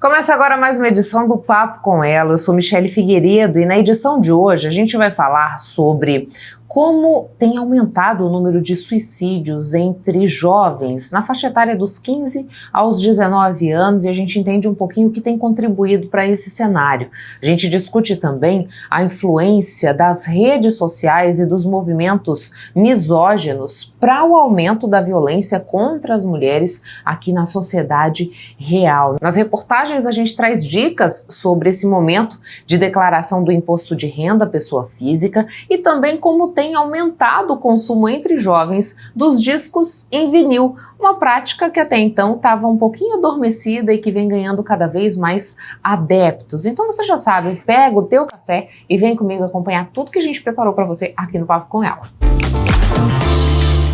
Começa agora mais uma edição do Papo com Ela. Eu sou Michele Figueiredo e na edição de hoje a gente vai falar sobre como tem aumentado o número de suicídios entre jovens na faixa etária dos 15 aos 19 anos e a gente entende um pouquinho o que tem contribuído para esse cenário. A gente discute também a influência das redes sociais e dos movimentos misóginos para o aumento da violência contra as mulheres aqui na sociedade real. Nas reportagens a gente traz dicas sobre esse momento de declaração do imposto de renda à pessoa física e também como tem aumentado o consumo entre jovens dos discos em vinil, uma prática que até então estava um pouquinho adormecida e que vem ganhando cada vez mais adeptos. Então você já sabe, pega o teu café e vem comigo acompanhar tudo que a gente preparou para você aqui no Papo com Ela.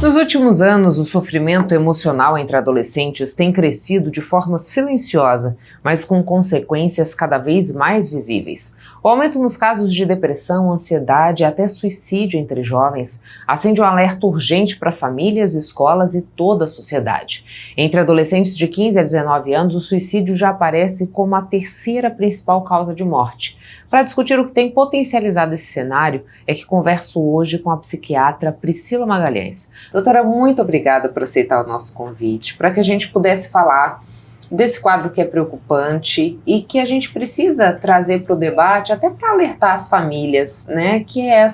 Nos últimos anos, o sofrimento emocional entre adolescentes tem crescido de forma silenciosa, mas com consequências cada vez mais visíveis. O aumento nos casos de depressão, ansiedade e até suicídio entre jovens acende um alerta urgente para famílias, escolas e toda a sociedade. Entre adolescentes de 15 a 19 anos, o suicídio já aparece como a terceira principal causa de morte. Para discutir o que tem potencializado esse cenário, é que converso hoje com a psiquiatra Priscila Magalhães. Doutora, muito obrigada por aceitar o nosso convite, para que a gente pudesse falar desse quadro que é preocupante e que a gente precisa trazer para o debate, até para alertar as famílias, né, que é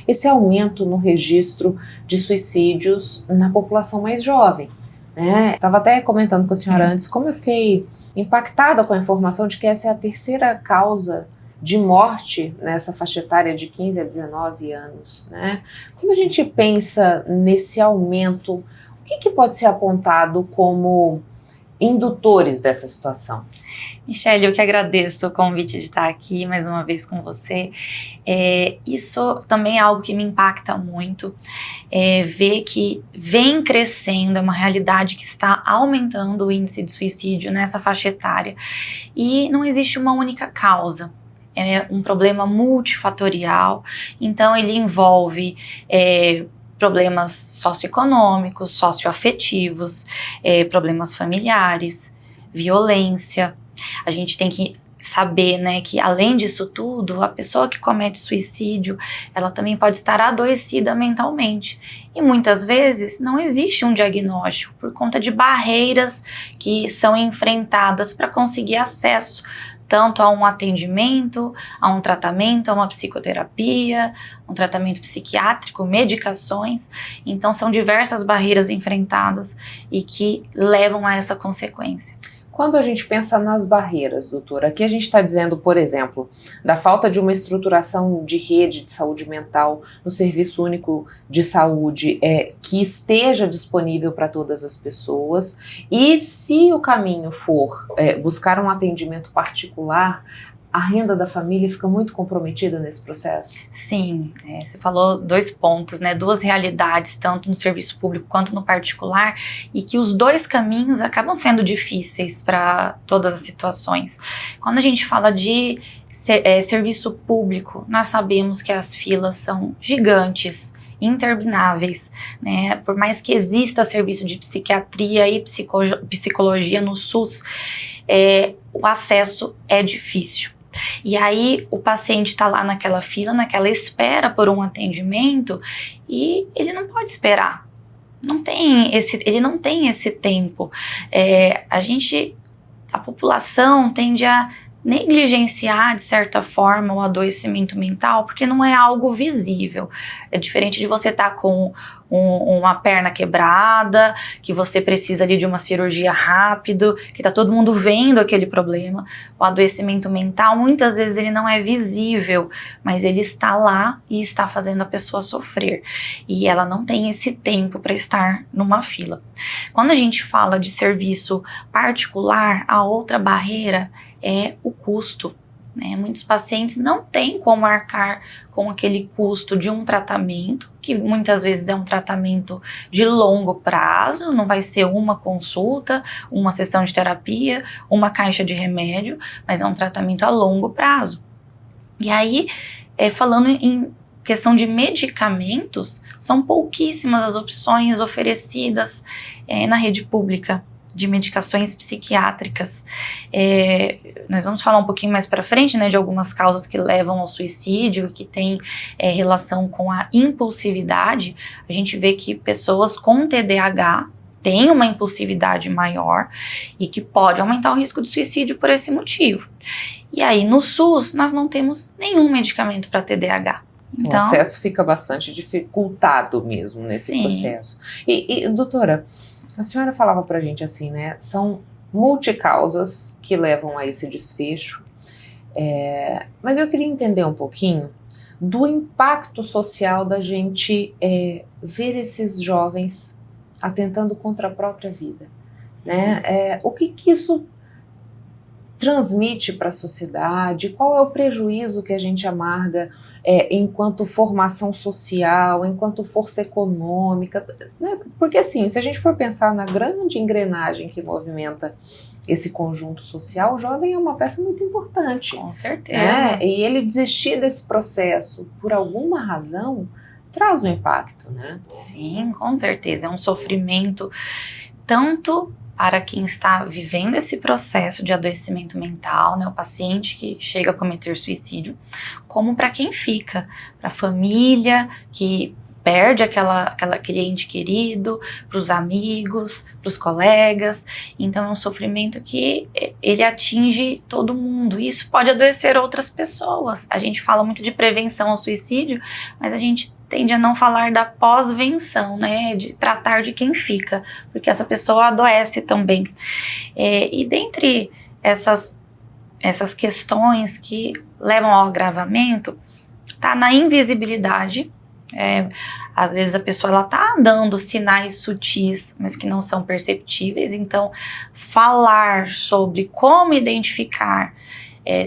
esse aumento no registro de suicídios na população mais jovem. Estava até comentando com a senhora antes como eu fiquei impactada com a informação de que essa é a terceira causa de morte nessa faixa etária de 15 a 19 anos, né? Quando a gente pensa nesse aumento, o que pode ser apontado como indutores dessa situação? Michele, eu que agradeço o convite de estar aqui mais uma vez com você. Isso também é algo que me impacta muito, ver que vem crescendo, é uma realidade que está aumentando o índice de suicídio nessa faixa etária e não existe uma única causa. É um problema multifatorial, então ele envolve problemas socioeconômicos, socioafetivos, problemas familiares, violência. A gente tem que saber, né, que além disso tudo, a pessoa que comete suicídio, ela também pode estar adoecida mentalmente. E muitas vezes não existe um diagnóstico por conta de barreiras que são enfrentadas para conseguir acesso tanto a um atendimento, a um tratamento, a uma psicoterapia, um tratamento psiquiátrico, medicações. Então são diversas barreiras enfrentadas e que levam a essa consequência. Quando a gente pensa nas barreiras, doutora, aqui a gente está dizendo, por exemplo, da falta de uma estruturação de rede de saúde mental no Serviço Único de Saúde que esteja disponível para todas as pessoas, e se o caminho for buscar um atendimento particular, a renda da família fica muito comprometida nesse processo? Sim, você falou dois pontos, né, duas realidades, tanto no serviço público quanto no particular, e que os dois caminhos acabam sendo difíceis para todas as situações. Quando a gente fala de serviço público, nós sabemos que as filas são gigantes, intermináveis, né? Por mais que exista serviço de psiquiatria e psicologia no SUS, o acesso é difícil. E aí o paciente está lá naquela fila, naquela espera por um atendimento e ele não pode esperar. Ele não tem esse tempo. A população tende a negligenciar, de certa forma, o adoecimento mental, porque não é algo visível. É diferente de você estar com uma perna quebrada, que você precisa ali de uma cirurgia rápido, que tá todo mundo vendo aquele problema. O adoecimento mental, muitas vezes ele não é visível, mas ele está lá e está fazendo a pessoa sofrer. E ela não tem esse tempo para estar numa fila. Quando a gente fala de serviço particular, a outra barreira é o custo, né? Muitos pacientes não têm como arcar com aquele custo de um tratamento, que muitas vezes é um tratamento de longo prazo, não vai ser uma consulta, uma sessão de terapia, uma caixa de remédio, mas é um tratamento a longo prazo. E aí, falando em questão de medicamentos, são pouquíssimas as opções oferecidas na rede pública. de medicações psiquiátricas. Nós vamos falar um pouquinho mais para frente, né, de algumas causas que levam ao suicídio, que tem relação com a impulsividade. A gente vê que pessoas com TDAH têm uma impulsividade maior e que pode aumentar o risco de suicídio por esse motivo. E aí, no SUS, nós não temos nenhum medicamento para TDAH. Então, o acesso fica bastante dificultado mesmo nesse processo. E, doutora, a senhora falava pra gente assim, né, são multicausas que levam a esse desfecho, mas eu queria entender um pouquinho do impacto social da gente ver esses jovens atentando contra a própria vida, né? O que isso transmite para a sociedade? Qual é o prejuízo que a gente amarga enquanto formação social, enquanto força econômica, né? Porque assim, se a gente for pensar na grande engrenagem que movimenta esse conjunto social, o jovem é uma peça muito importante. Com certeza. Né? E ele desistir desse processo por alguma razão traz um impacto, né? Sim, com certeza. É um sofrimento tanto para quem está vivendo esse processo de adoecimento mental, né, o paciente que chega a cometer suicídio, como para quem fica, para a família que perde aquele ente querido, para os amigos, para os colegas. Então é um sofrimento que ele atinge todo mundo. E isso pode adoecer outras pessoas. A gente fala muito de prevenção ao suicídio, mas a gente tende a não falar da pós-venção, né, de tratar de quem fica, porque essa pessoa adoece também. E dentre essas questões que levam ao agravamento, tá na invisibilidade. Às vezes a pessoa ela tá dando sinais sutis, mas que não são perceptíveis. Então, falar sobre como identificar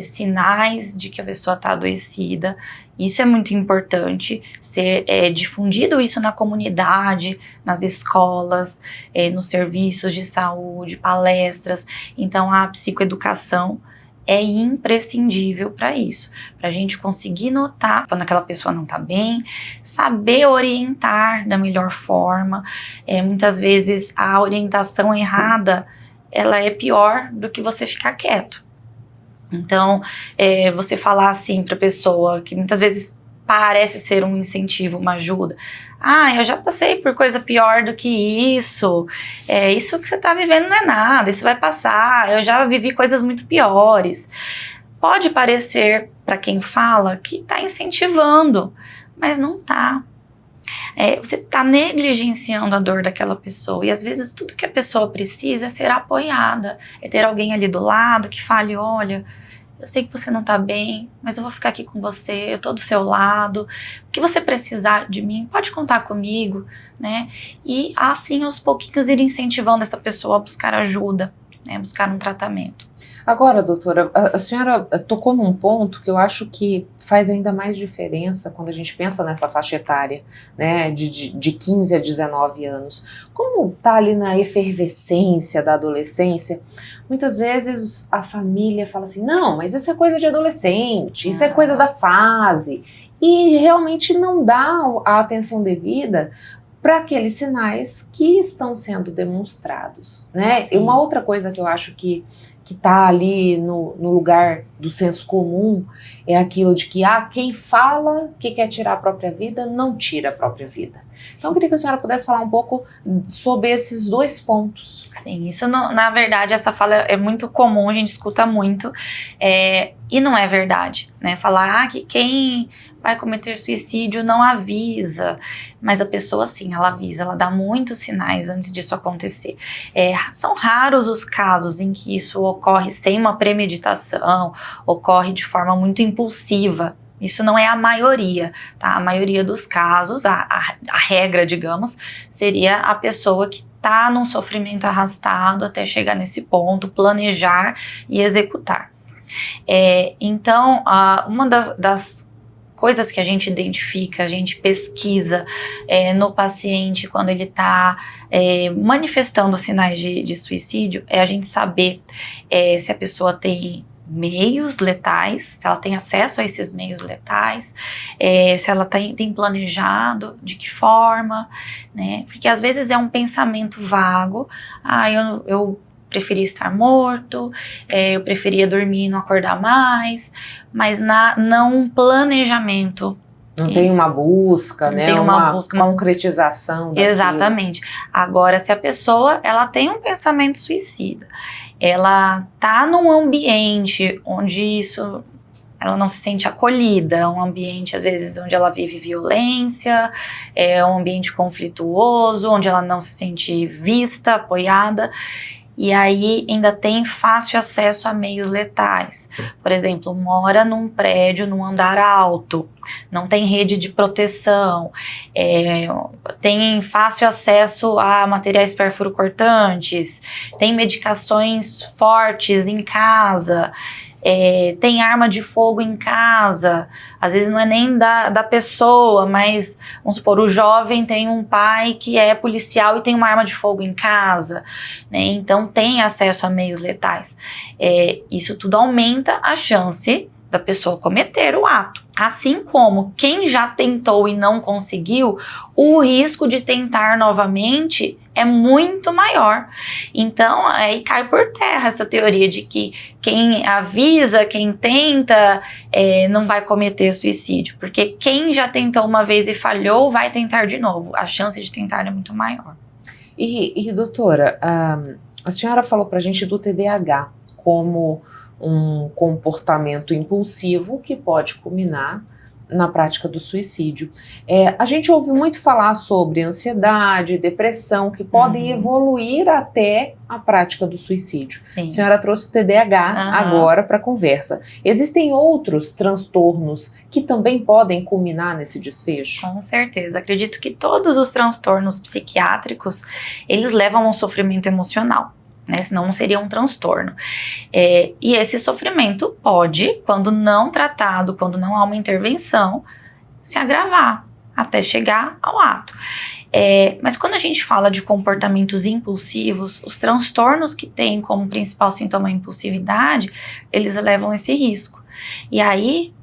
sinais de que a pessoa está adoecida, isso é muito importante, ser difundido isso na comunidade, nas escolas, nos serviços de saúde, palestras. Então a psicoeducação é imprescindível para isso, para a gente conseguir notar quando aquela pessoa não está bem, saber orientar da melhor forma. Muitas vezes a orientação errada, ela é pior do que você ficar quieto. Então, você falar assim para a pessoa, que muitas vezes parece ser um incentivo, uma ajuda. Eu já passei por coisa pior do que isso. Isso que você está vivendo não é nada, isso vai passar. Eu já vivi coisas muito piores. Pode parecer, para quem fala, que está incentivando, mas não está. Você está negligenciando a dor daquela pessoa. E às vezes tudo que a pessoa precisa é ser apoiada, é ter alguém ali do lado que fale, olha, eu sei que você não tá bem, mas eu vou ficar aqui com você, eu tô do seu lado. O que você precisar de mim, pode contar comigo, né? E assim, aos pouquinhos, ir incentivando essa pessoa a buscar ajuda, né? Buscar um tratamento. Agora, doutora, a senhora tocou num ponto que eu acho que faz ainda mais diferença quando a gente pensa nessa faixa etária, né, de 15 a 19 anos. Como tá ali na efervescência da adolescência, muitas vezes a família fala assim, não, mas isso é coisa de adolescente, isso é coisa da fase, e realmente não dá a atenção devida para aqueles sinais que estão sendo demonstrados, né? E uma outra coisa que eu acho que está ali no lugar do senso comum é aquilo de que quem fala que quer tirar a própria vida, não tira a própria vida. Então eu queria que a senhora pudesse falar um pouco sobre esses dois pontos. Sim, isso na verdade, essa fala é muito comum, a gente escuta muito, e não é verdade, né? Falar que quem vai cometer suicídio não avisa, mas a pessoa sim, ela avisa, ela dá muitos sinais antes disso acontecer. São raros os casos em que isso ocorre sem uma premeditação, ocorre de forma muito impulsiva. Isso não é a maioria, tá? A maioria dos casos, a regra, digamos, seria a pessoa que está num sofrimento arrastado até chegar nesse ponto, planejar e executar. Então, uma das coisas que a gente identifica, a gente pesquisa no paciente quando ele está manifestando sinais de suicídio, é a gente saber se a pessoa tem meios letais, se ela tem acesso a esses meios letais, se ela tem planejado, de que forma, né? Porque às vezes é um pensamento vago, eu preferia estar morto, eu preferia dormir e não acordar mais, mas não um planejamento. Não tem uma busca, né? Tem uma concretização daquilo. Exatamente. Agora, se a pessoa ela tem um pensamento suicida, ela tá num ambiente onde ela não se sente acolhida, um ambiente, às vezes, onde ela vive violência, um ambiente conflituoso, onde ela não se sente vista, apoiada, e aí ainda tem fácil acesso a meios letais. Por exemplo, mora num prédio, num andar alto, não tem rede de proteção, tem fácil acesso a materiais perfuro-cortantes, tem medicações fortes em casa, tem arma de fogo em casa, às vezes não é nem da pessoa, mas vamos supor, o jovem tem um pai que é policial e tem uma arma de fogo em casa, né? Então tem acesso a meios letais. Isso tudo aumenta a chance da pessoa cometer o ato. Assim como quem já tentou e não conseguiu, o risco de tentar novamente é muito maior. Então, aí cai por terra essa teoria de que quem avisa, quem tenta, não vai cometer suicídio. Porque quem já tentou uma vez e falhou, vai tentar de novo. A chance de tentar é muito maior. E doutora, a senhora falou pra gente do TDAH como um comportamento impulsivo que pode culminar na prática do suicídio. A gente ouve muito falar sobre ansiedade, depressão, que podem evoluir até a prática do suicídio. Sim. A senhora trouxe o TDAH agora para a conversa. Existem outros transtornos que também podem culminar nesse desfecho? Com certeza. Acredito que todos os transtornos psiquiátricos, eles levam a um sofrimento emocional, né? Senão não seria um transtorno. E esse sofrimento pode, quando não tratado, quando não há uma intervenção, se agravar até chegar ao ato. Mas quando a gente fala de comportamentos impulsivos, os transtornos que têm como principal sintoma a impulsividade, eles levam esse risco. E aí,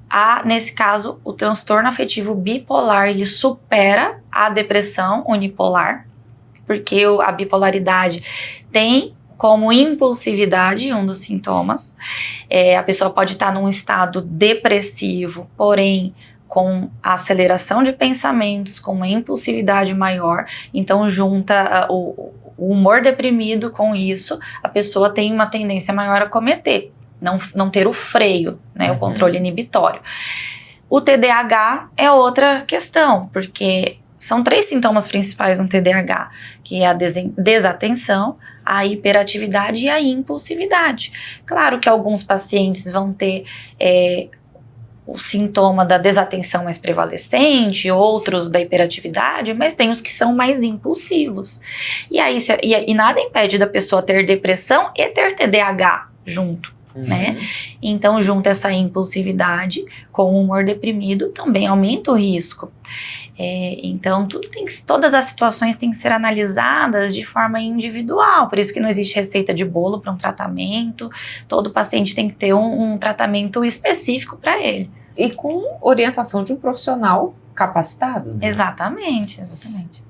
nesse caso, o transtorno afetivo bipolar, ele supera a depressão unipolar, porque a bipolaridade tem como impulsividade um dos sintomas. A pessoa pode estar num estado depressivo, porém com a aceleração de pensamentos, com uma impulsividade maior, então junta o humor deprimido com isso, a pessoa tem uma tendência maior a cometer, não ter o freio, né, o controle inibitório. O TDAH é outra questão, porque são 3 sintomas principais no TDAH, que é a desatenção, a hiperatividade e a impulsividade. Claro que alguns pacientes vão ter o sintoma da desatenção mais prevalecente, outros da hiperatividade, mas tem os que são mais impulsivos. E aí, e nada impede da pessoa ter depressão e ter TDAH junto. Né? Então, junto essa impulsividade com o humor deprimido, também aumenta o risco. Então, todas as situações têm que ser analisadas de forma individual, por isso que não existe receita de bolo para um tratamento, todo paciente tem que ter um tratamento específico para ele. E com orientação de um profissional capacitado. Né? Exatamente.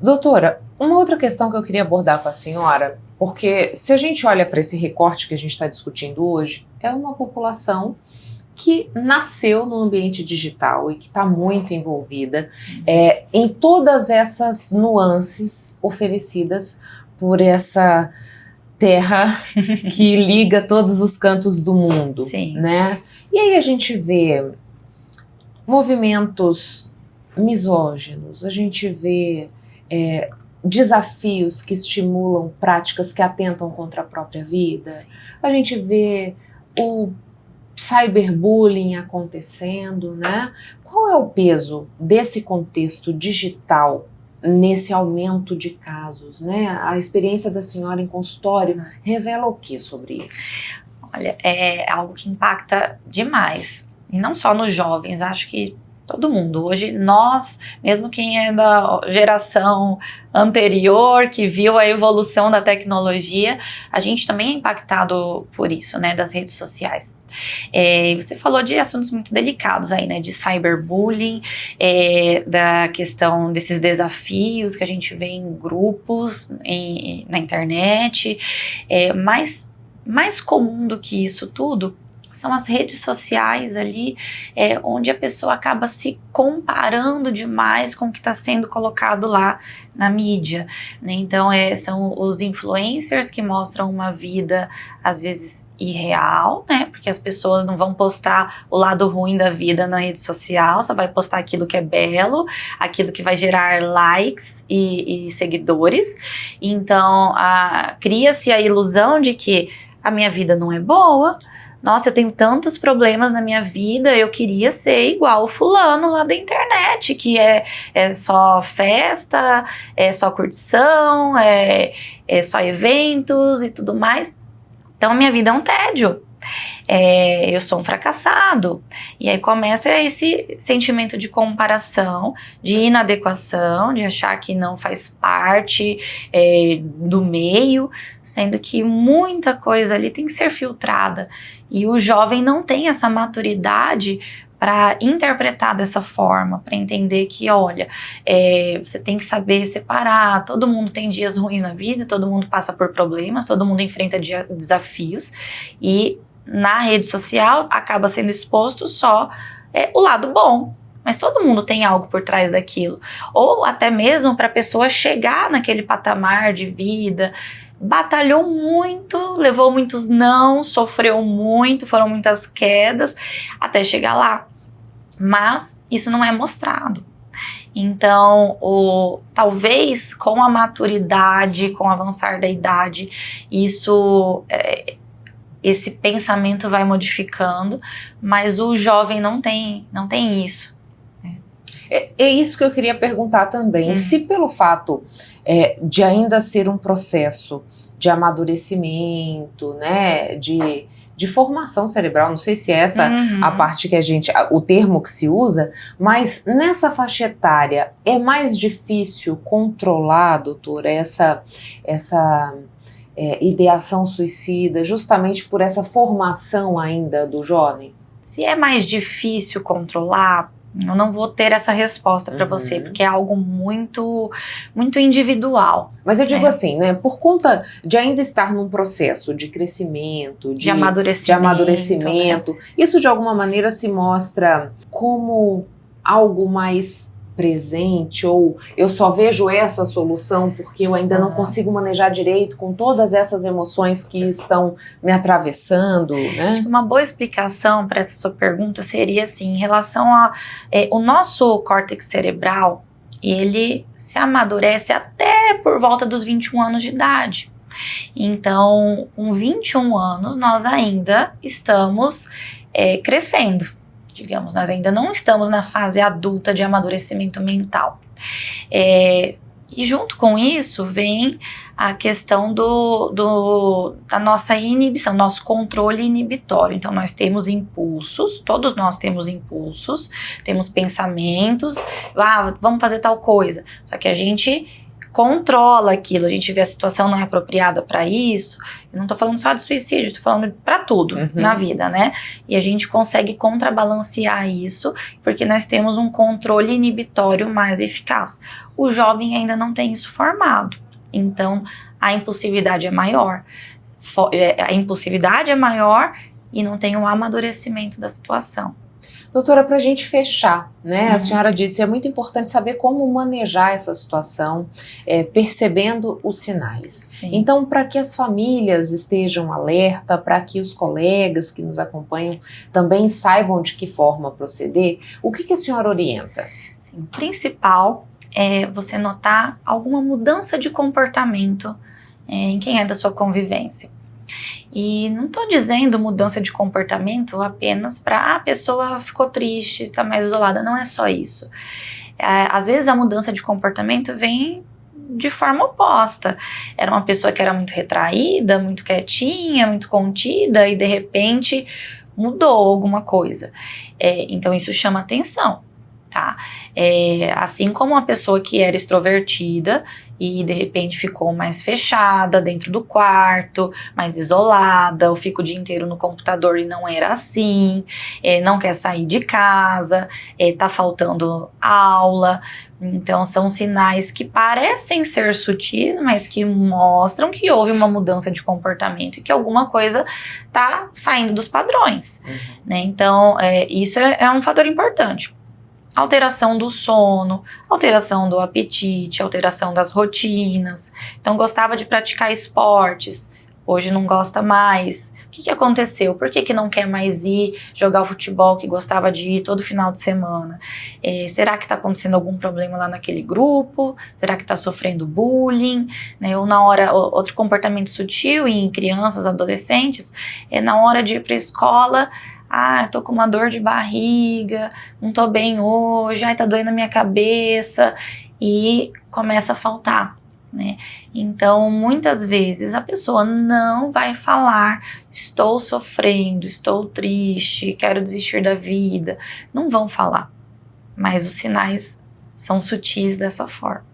Doutora, uma outra questão que eu queria abordar com a senhora, porque se a gente olha para esse recorte que a gente está discutindo hoje, é uma população que nasceu no ambiente digital e que está muito envolvida em todas essas nuances oferecidas por essa terra que liga todos os cantos do mundo. Sim. Né? E aí a gente vê movimentos misóginos, a gente vê desafios que estimulam práticas que atentam contra a própria vida, a gente vê o cyberbullying acontecendo, né? Qual é o peso desse contexto digital nesse aumento de casos, né? A experiência da senhora em consultório revela o que sobre isso? Olha, é algo que impacta demais, e não só nos jovens, acho que Todo mundo. Hoje nós, mesmo quem é da geração anterior, que viu a evolução da tecnologia, a gente também é impactado por isso, né, das redes sociais. Você falou de assuntos muito delicados aí, né, de cyberbullying, da questão desses desafios que a gente vê em grupos, na internet, mas mais comum do que isso tudo são as redes sociais ali, onde a pessoa acaba se comparando demais com o que está sendo colocado lá na mídia, né? Então são os influencers que mostram uma vida às vezes irreal, né? Porque as pessoas não vão postar o lado ruim da vida na rede social, só vai postar aquilo que é belo, aquilo que vai gerar likes e seguidores. Então cria-se a ilusão de que a minha vida não é boa. Nossa, eu tenho tantos problemas na minha vida, eu queria ser igual o fulano lá da internet, que é só festa, é só curtição, é só eventos e tudo mais. Então, a minha vida é um tédio. Eu sou um fracassado. E aí começa esse sentimento de comparação, de inadequação, de achar que não faz parte do meio, sendo que muita coisa ali tem que ser filtrada. E o jovem não tem essa maturidade para interpretar dessa forma, para entender que, olha, você tem que saber separar, todo mundo tem dias ruins na vida, todo mundo passa por problemas, todo mundo enfrenta desafios, e na rede social acaba sendo exposto só o lado bom, mas todo mundo tem algo por trás daquilo, ou até mesmo para a pessoa chegar naquele patamar de vida, batalhou muito, levou muitos não, sofreu muito, foram muitas quedas até chegar lá, mas isso não é mostrado. Então, talvez com a maturidade, com o avançar da idade, esse pensamento vai modificando, mas o jovem não tem isso. É isso que eu queria perguntar também. Se pelo fato de ainda ser um processo de amadurecimento, né, de formação cerebral, não sei se é essa a parte que o termo que se usa, mas nessa faixa etária é mais difícil controlar, doutor, essa ideação suicida, justamente por essa formação ainda do jovem? Se é mais difícil controlar, eu não vou ter essa resposta para você, porque é algo muito, muito individual. Mas eu digo assim, né, por conta de ainda estar num processo de crescimento, de amadurecimento, né? Isso de alguma maneira se mostra como algo mais presente, ou eu só vejo essa solução porque eu ainda não consigo manejar direito com todas essas emoções que estão me atravessando, né? Acho que uma boa explicação para essa sua pergunta seria assim, em relação o nosso córtex cerebral, ele se amadurece até por volta dos 21 anos de idade. Então, com 21 anos, nós ainda estamos crescendo. Digamos, nós ainda não estamos na fase adulta de amadurecimento mental. E junto com isso vem a questão da nossa inibição, nosso controle inibitório. Então nós temos impulsos, todos nós temos impulsos, temos pensamentos, vamos fazer tal coisa. Só que a gente controla aquilo, a gente vê a situação não é apropriada para isso. Eu não tô falando só de suicídio, tô falando para tudo na vida, né? E a gente consegue contrabalancear isso porque nós temos um controle inibitório mais eficaz. O jovem ainda não tem isso formado, então a impulsividade é maior. A impulsividade é maior e não tem o amadurecimento da situação. Doutora, para a gente fechar, né? A senhora disse, é muito importante saber como manejar essa situação, percebendo os sinais. Sim. Então, para que as famílias estejam alerta, para que os colegas que nos acompanham também saibam de que forma proceder, o que a senhora orienta? Sim, o principal é você notar alguma mudança de comportamento em quem é da sua convivência. E não estou dizendo mudança de comportamento apenas para a pessoa ficou triste, está mais isolada, não é só isso. Às vezes a mudança de comportamento vem de forma oposta. Era uma pessoa que era muito retraída, muito quietinha, muito contida e de repente mudou alguma coisa. Então isso chama atenção. tá? Assim como uma pessoa que era extrovertida e de repente ficou mais fechada dentro do quarto, mais isolada, ou fica o dia inteiro no computador e não era assim, não quer sair de casa, tá faltando aula. Então são sinais que parecem ser sutis, mas que mostram que houve uma mudança de comportamento e que alguma coisa tá saindo dos padrões, né? Então isso é um fator importante. Alteração do sono, alteração do apetite, alteração das rotinas. Então gostava de praticar esportes, hoje não gosta mais. O que aconteceu? Por que não quer mais ir jogar o futebol que gostava de ir todo final de semana? Será que está acontecendo algum problema lá naquele grupo? Será que está sofrendo bullying? Né? Ou na hora, outro comportamento sutil em crianças, adolescentes, na hora de ir para a escola, tô com uma dor de barriga, não tô bem hoje, tá doendo a minha cabeça, e começa a faltar, né? Então, muitas vezes a pessoa não vai falar, estou sofrendo, estou triste, quero desistir da vida. Não vão falar, mas os sinais são sutis dessa forma.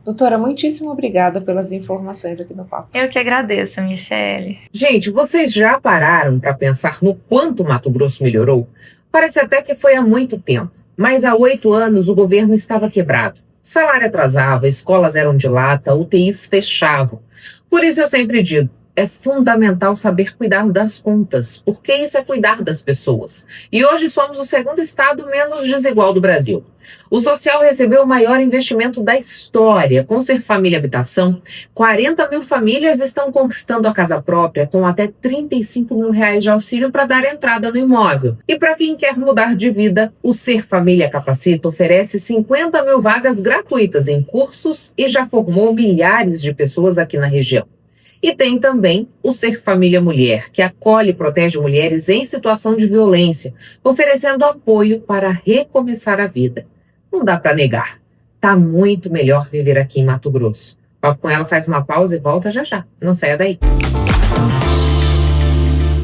Doutora, muitíssimo obrigada pelas informações aqui no Papo. Eu que agradeço, Michele. Gente, vocês já pararam para pensar no quanto Mato Grosso melhorou? Parece até que foi há muito tempo, mas há 8 anos o governo estava quebrado. Salário atrasava, escolas eram de lata, UTIs fechavam. Por isso eu sempre digo, é fundamental saber cuidar das contas, porque isso é cuidar das pessoas. E hoje somos o segundo estado menos desigual do Brasil. O social recebeu o maior investimento da história. Com Ser Família Habitação, 40 mil famílias estão conquistando a casa própria com até R$35 mil de auxílio para dar entrada no imóvel. E para quem quer mudar de vida, o Ser Família Capacita oferece 50 mil vagas gratuitas em cursos e já formou milhares de pessoas aqui na região. E tem também o Ser Família Mulher, que acolhe e protege mulheres em situação de violência, oferecendo apoio para recomeçar a vida. Não dá para negar, tá muito melhor viver aqui em Mato Grosso. O Papo com Ela faz uma pausa e volta já já. Não saia daí.